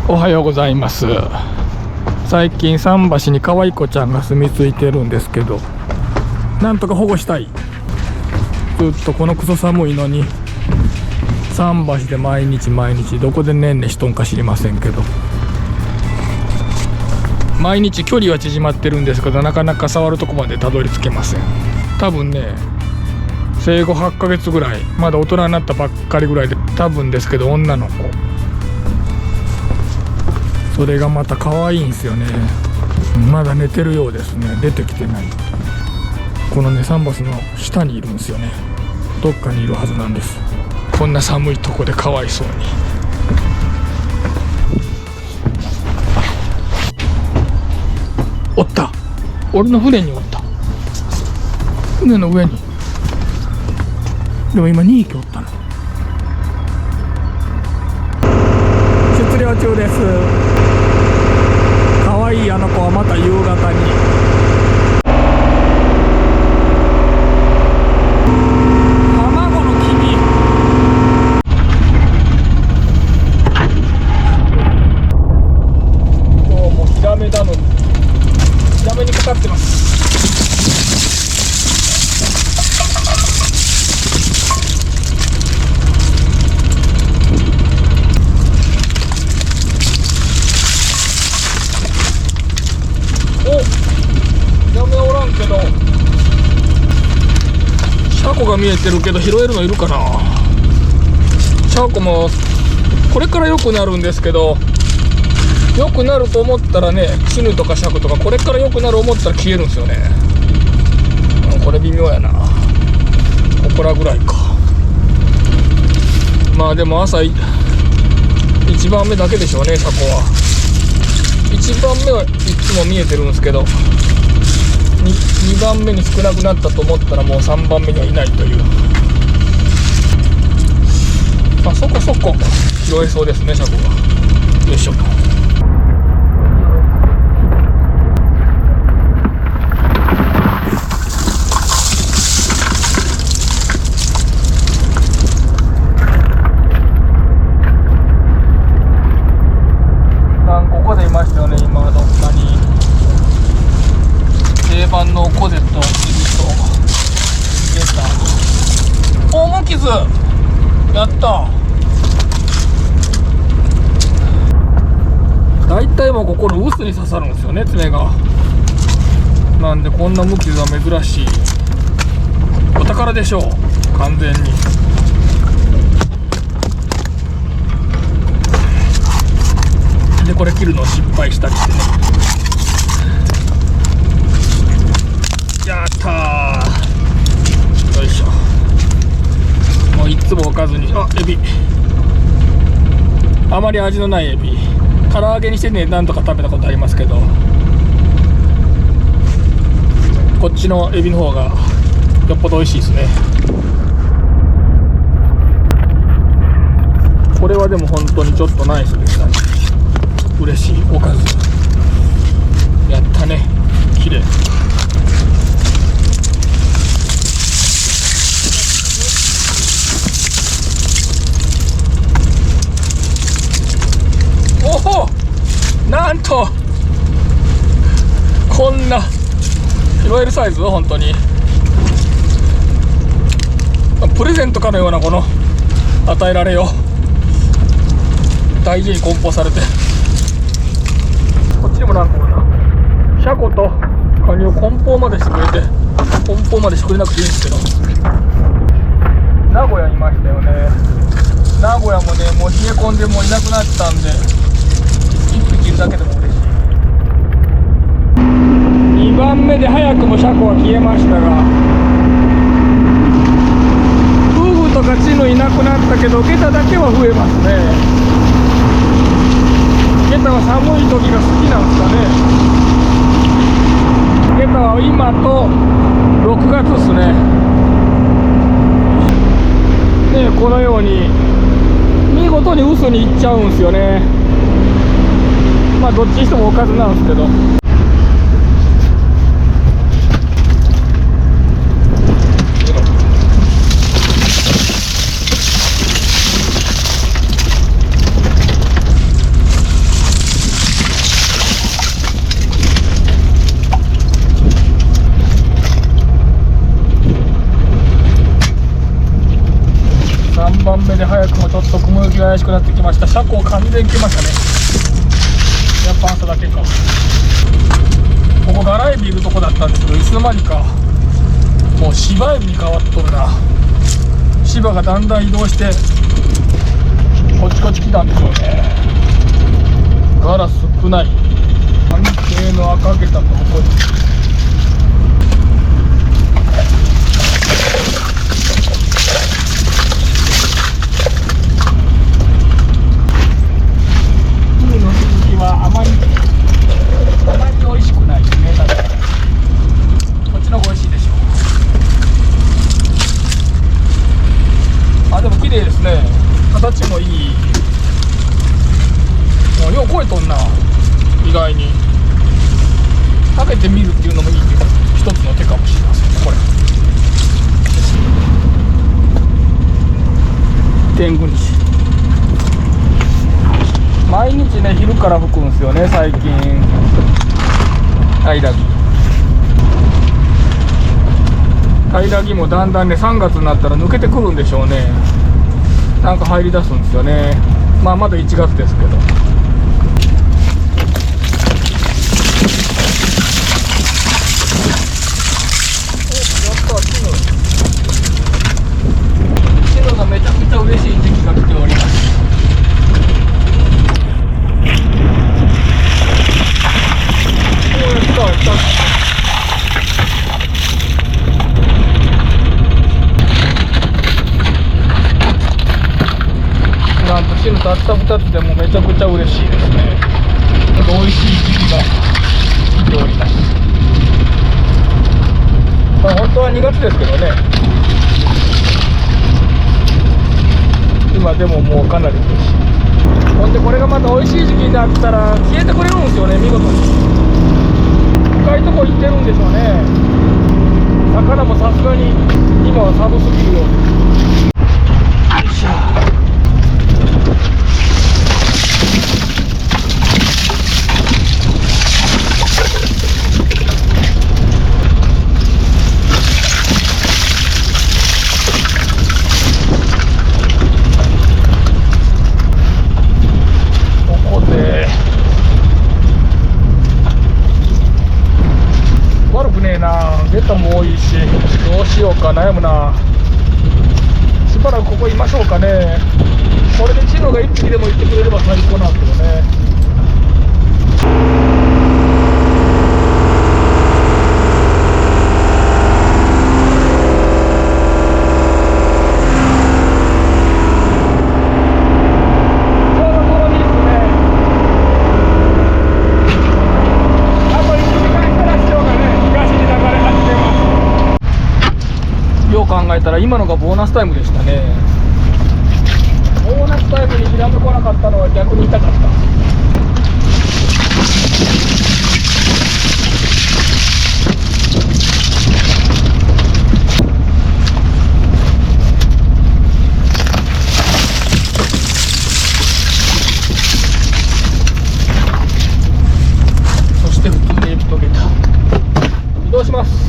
おはようございます。最近桟橋に可愛い子ちゃんが住み着いてるんですけど、なんとか保護したい。ずっとこのクソ寒いのに桟橋で毎日どこでねんねしとんか知りませんけど、毎日距離は縮まってるんですけど、なかなか触るとこまでたどり着けません。多分ね、生後8ヶ月ぐらい、まだ大人になったばっかりぐらいで、多分ですけど女の子。それがまた可愛いんですよね。まだ寝てるようですね。出てきてない。このね、桟橋の下にいるんですよね。どっかにいるはずなんです。こんな寒いとこでかわいそうに。おった。俺の船におった。船の上に。でも今2匹おったの。出漁中です。可愛いあの子はまた夕方に。卵の黄身。今日もヒラメなのにヒラメにかかってます。シャコが見えてるけど拾えるのいるかな。シャコもこれから良くなるんですけど、良くなると思ったらね、チヌとかシャコとかこれから良くなる思ったら消えるんですよね。これ微妙やな。ここらぐらいか。まあでも朝1番目だけでしょうね、シャコは。1番目はいつも見えてるんですけど、2番目に少なくなったと思ったらもう3番目にはいないという。そこそこ拾えそうですね、シャコが。よいしょ。ここでいましたよね、今どっかに。定番のコゼとエビとゲタ。大無傷やった。大体もうここの臼に刺さるんですよね、爪が。なんでこんな無傷は珍しいお宝でしょう、完全に。でこれ切るの失敗したりしてね。やったー。よいしょ。もういつも置かずに。あ、エビ。あまり味のないエビ。唐揚げにしてね、なんとか食べたことありますけど、こっちのエビの方がよっぽど美味しいですね。これはでも本当にちょっとナイスでしたね。嬉しいおかず。やったね。綺麗。なんとこんな拾えるサイズ、本当にプレゼントかのようなこの与えられよう。大事に梱包されて。こっちにもなんかシャコとカニを梱包までしてくれて、梱包までしてくれなくていいんですけど。名古屋いましたよね。名古屋もね、もう冷え込んでもういなくなったんで、1匹いるだけでも嬉しい。2番目で早くもシャコは消えましたが、フグとかチヌいなくなったけど、ゲタだけは増えますね。ゲタは寒い時が好きなんですかね。ゲタは今と6月ですね。ね、このように見事に臼に行っちゃうんですよね。まあどっちにしてもおかずなんですけど。怪しくなってきました。車高完全に来ましたね。やっぱ朝だけか。ここガラエビいるとこだったんですけど、いつの間にかもう芝エビに変わっとるな。芝がだんだん移動してこっちこっち来たんでしょうね。ガラ少ない。関係の赤げたとここに海の続きはあまり美味しくないですね。だからこっちの方が美味しいでしょう。あ、でも綺麗ですね。形もいい。もうよう声とんな。意外にかけてみるっていうのもいいけど、一つの手かもしれませんね。これ天狗西、毎日ね昼から吹くんですよね最近。平木もだんだんね3月になったら抜けてくるんでしょうね。なんか入り出すんですよね。まあまだ1月ですけど。チヌがめちゃくちゃ嬉しい時期が来ております。なんとチヌとあった2つでもめちゃくちゃ嬉しいですね。美味しい時期が来ております。まあ本当は2月ですけどね。今でももうかなり嬉しい。ほんでこれがまた美味しい時期になったら消えてくれるんですよね、見事に。深いとこ行ってるんでしょうね。魚もさすがに今は寒すぎるようです。よいしょ。ゲタも多いし、どうしようか悩むな。しばらくここいましょうかね。これでチヌが1匹でも行ってくれれば最高なんですけどね。考えたら今のがボーナスタイムでしたね。ボーナスタイムにヒラメ来なかったのは逆に痛かった。そして普通にエビとゲタ移動します。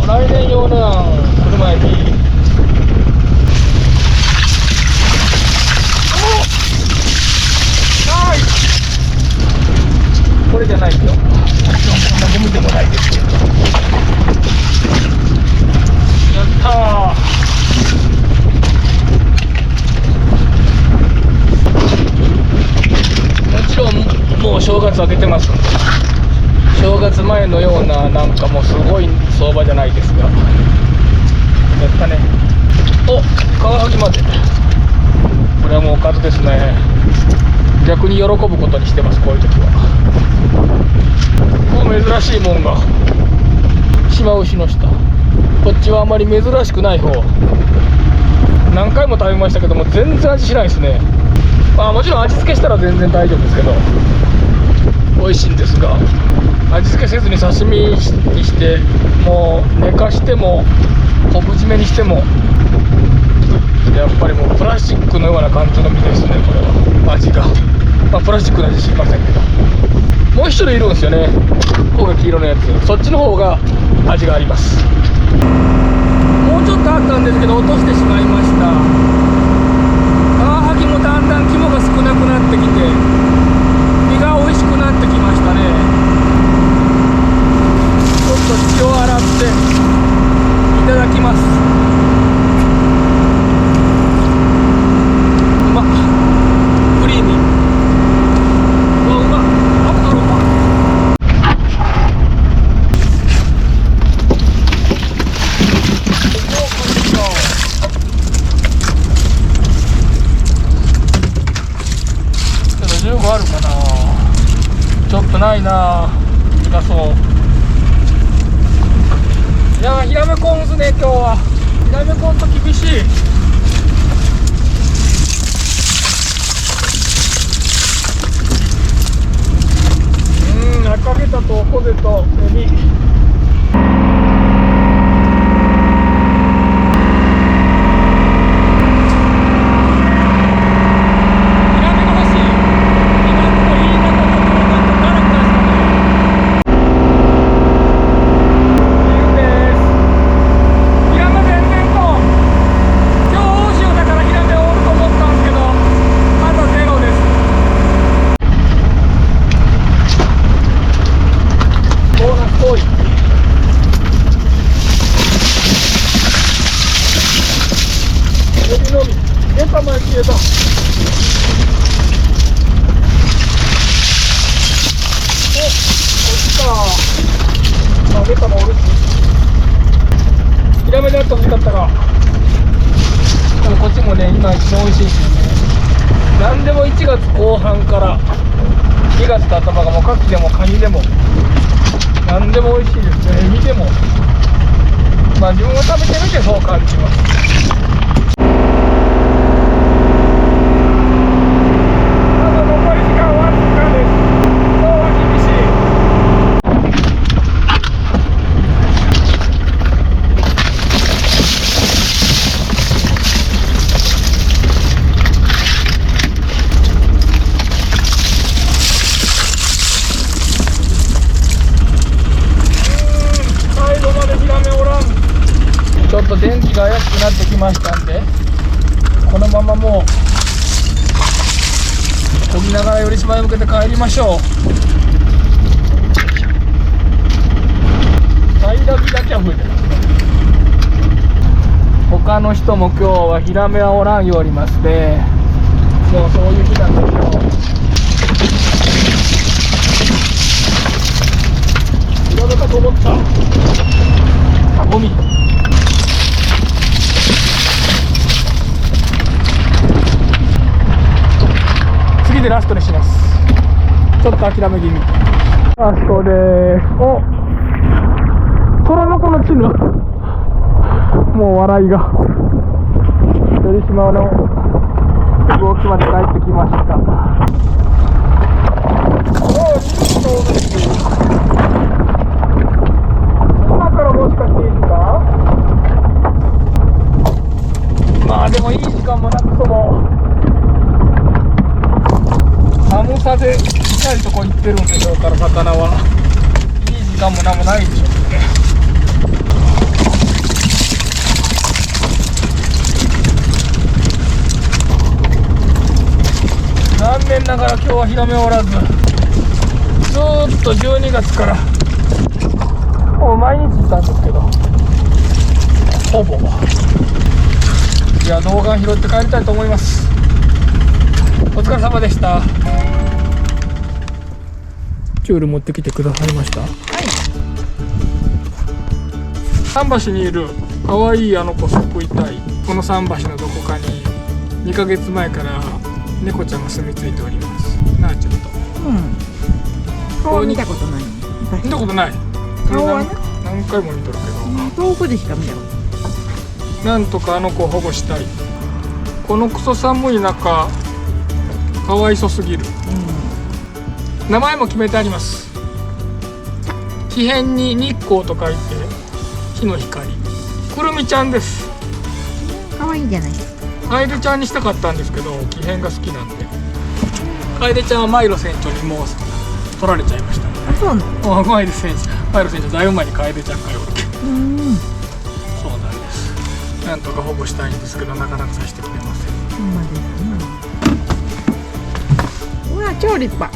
来年用の車エビ。これじゃないよ。こんなゴミでもないですけど。やったー。もちろんもう正月明けてますんで、正月前のようななんかもうすごい相場じゃないですが、やったね。お、カワハギまで。これはもうおかずですね。逆に喜ぶことにしてます、こういう時は。もう珍しいもんがシマウシの下。こっちはあまり珍しくない方。何回も食べましたけども全然味しないですね。まあもちろん味付けしたら全然大丈夫ですけど美味しいんですが、味付けせずに刺身にしてもう寝かしても昆布締めにしてもやっぱりもうプラスチックのような感じの身ですね、これは味が。まあプラスチックの味しませんけど、もう一種類いるんですよね、ここが黄色のやつ。そっちの方が味があります。もうちょっとあったんですけど落としてしまいました。カワハギもだんだん肝が少なくなってきて身が美味しくなってきましたね。ちょっと血を洗っていただきます。うまっ、クリーミー。うまっ、アボカドうまっ。15あるかな。ちょっとないな、痛そう。いやー、ヒラメコンですね、今日は。ヒラメコンと厳しい。赤ゲタとコゼとエビ。ヒラメであってほしかったが、でもこっちもね、今一番美味しいですよね。何でも1月後半から2月の頭がもうカキでもカニでも何でも美味しいですね。エビでも、まあ自分が食べてみてそう感じます。ちょっと電気が怪しくなってきましたんで、このままもう漕ぎながら寄島へ向けて帰りましょう。平らぎだけは増えてますね。他の人も今日はヒラメはおらんようりますね。もうそういう日なんでしょう。ヒラメかと思った。あ、ゴミ。次でラストにします。ちょっと諦め気味。ラストでーす。お、虎の子のチヌ。もう笑いが。鳥島の動きまで帰ってきました。おー、そうです。今からもしかしていいですか？まあでもいい時間もなくとも寒さで痛いとこ行ってるんでしょうから、魚はいい時間もなんもないでしょうね。残念ながら今日はヒラメおらず、ずーっと12月からもう毎日いたんですけど、ほぼ。いや、動画拾って帰りたいと思います。お疲れ様でした。チュール持ってきてくださいました。はい。桟橋にいる可愛いあの子救いたい。この桟橋のどこかに2ヶ月前から猫ちゃんが住み着いております。なあちゃんと。うん。顔は見たことない。見たことない。顔はね、何回も見とるけど。遠くでしか見たことない。なんとかあの子を保護したい。このクソ寒い中、かわいそすぎる。名前も決めてあります。木片に日光と書いて日の光。くるみちゃんです。可愛いじゃない。楓ちゃんにしたかったんですけど、木偏が好きなんで。楓ちゃんはマイロ船長にもう取られちゃいましたね。あ、そうなの。マイロ船長だいぶ前に楓ちゃんがおるけど。そうなんです。なんとか保護したいんですけど、なかなかさせてくれません。ほんまですな。うわ、超立派。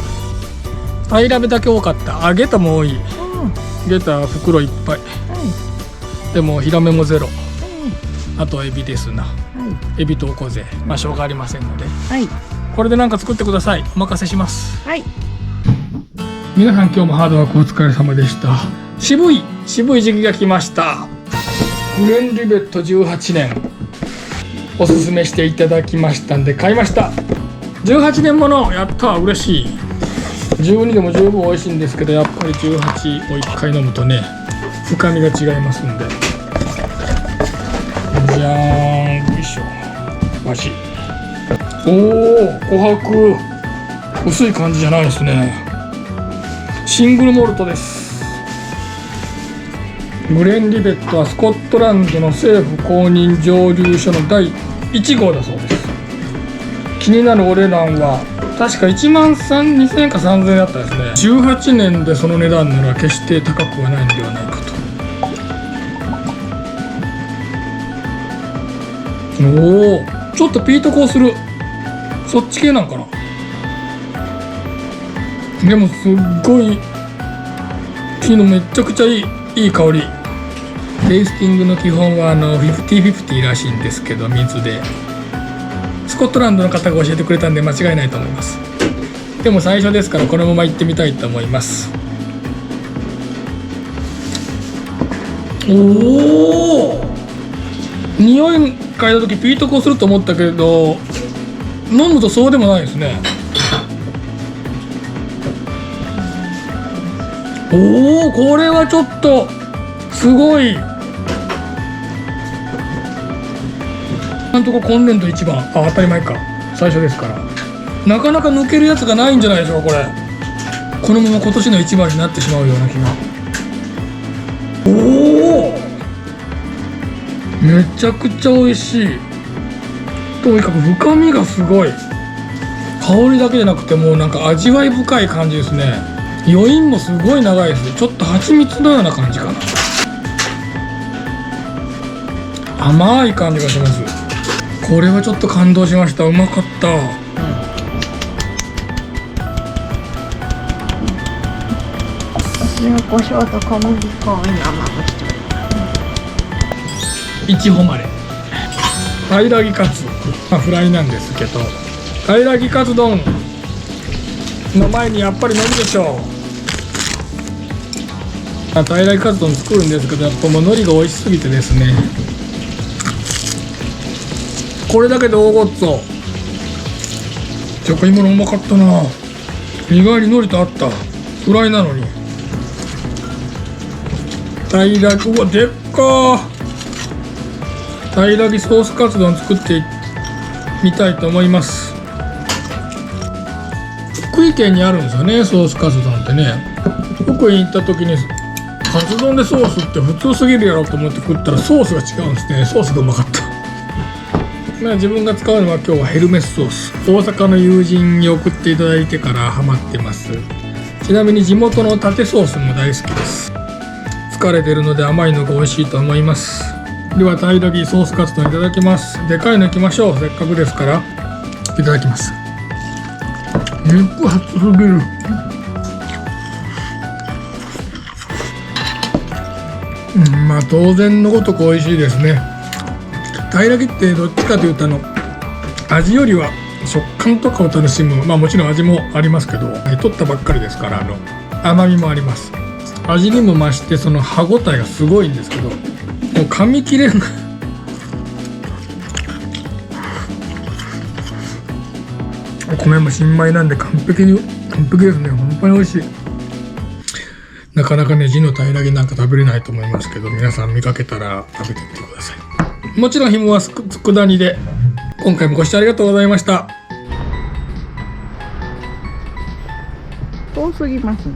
平べだけ多かった。あ、ゲタも多い。うん。ゲタ袋いっぱい。はでもヒラメもゼロ。い。あとはエビですな。はエビとオコゼ、しょうがありませんので、い。はい。これで何か作ってください。お任せします。はい。皆さん今日もハードワークお疲れ様でした。渋い時期が来ました。グレンリベット18年おすすめしていただきましたんで買いました。18年もの、やったー、嬉しい。12でも十分美味しいんですけど、やっぱり18を1回飲むとね、深みが違いますんで。じゃーん、よいしょ。わし。おお、琥珀。薄い感じじゃないですね。シングルモルトです。グレンリベットはスコットランドの政府公認蒸留所の第1号だそうです。気になるお値段は確か1万2000円か3000円だったですね。18年でその値段なら決して高くはないのではないかと。おお、ちょっとピート香する。そっち系なんかな。でもすっごい昨日めちゃくちゃいい香り。テイスティングの基本は50-50らしいんですけど、水でスコットランドの方が教えてくれたんで間違いないと思います。でも最初ですからこのまま行ってみたいと思います。おお、匂い嗅いだ時ピート香すると思ったけど、飲むとそうでもないですね。おお、これはちょっとすごい。なんとか今年度一番。あ、当たり前か、最初ですから。なかなか抜けるやつがないんじゃないでしょうか、これ。このまま今年の一番になってしまうような気が。おお、めちゃくちゃ美味しい。とにかく深みがすごい。香りだけじゃなくて、もうなんか味わい深い感じですね。余韻もすごい長いです。ちょっと蜂蜜のような感じかな。甘い感じがします。これはちょっと感動しました。うまかった。塩コショウと小麦粉を今まぶしております。いちほまれ平木カツ、フライなんですけど、平木カツ丼の前にやっぱり海苔でしょう。平木カツ丼作るんですけど、やっぱもう海苔が美味しすぎてですね、これだけで大ごっつぉ。じゃがいものうまかったな。意外に海苔とあった。フライなのに。平木、うわでっかー。平木ソースカツ丼作ってみたいと思います。福井県にあるんですよね、ソースカツ丼ってね。福井に行った時にカツ丼でソースって普通すぎるやろと思って食ったら、ソースが違うんですね。ソースがうまかった。自分が使うのは今日はヘルメスソース。大阪の友人に送っていただいてからハマってます。ちなみに地元のタテソースも大好きです。疲れてるので甘いのが美味しいと思います。では平木ソースカツ丼いただきます。でかいのいきましょう。せっかくですから。いただきます。肉厚すぎる。当然のごとく美味しいですね。平木ってどっちかというと味よりは食感とかを楽しむ、もちろん味もありますけど、取ったばっかりですから甘みもあります。味にも増してその歯ごたえがすごいんですけど、もう噛み切れん。お米も新米なんで完璧ですね。本当に美味しい。なかなかね、地の平木なんか食べれないと思いますけど、皆さん見かけたら食べてみてください。もちろん紐は佃煮で。今回もご視聴ありがとうございました。遠すぎますね。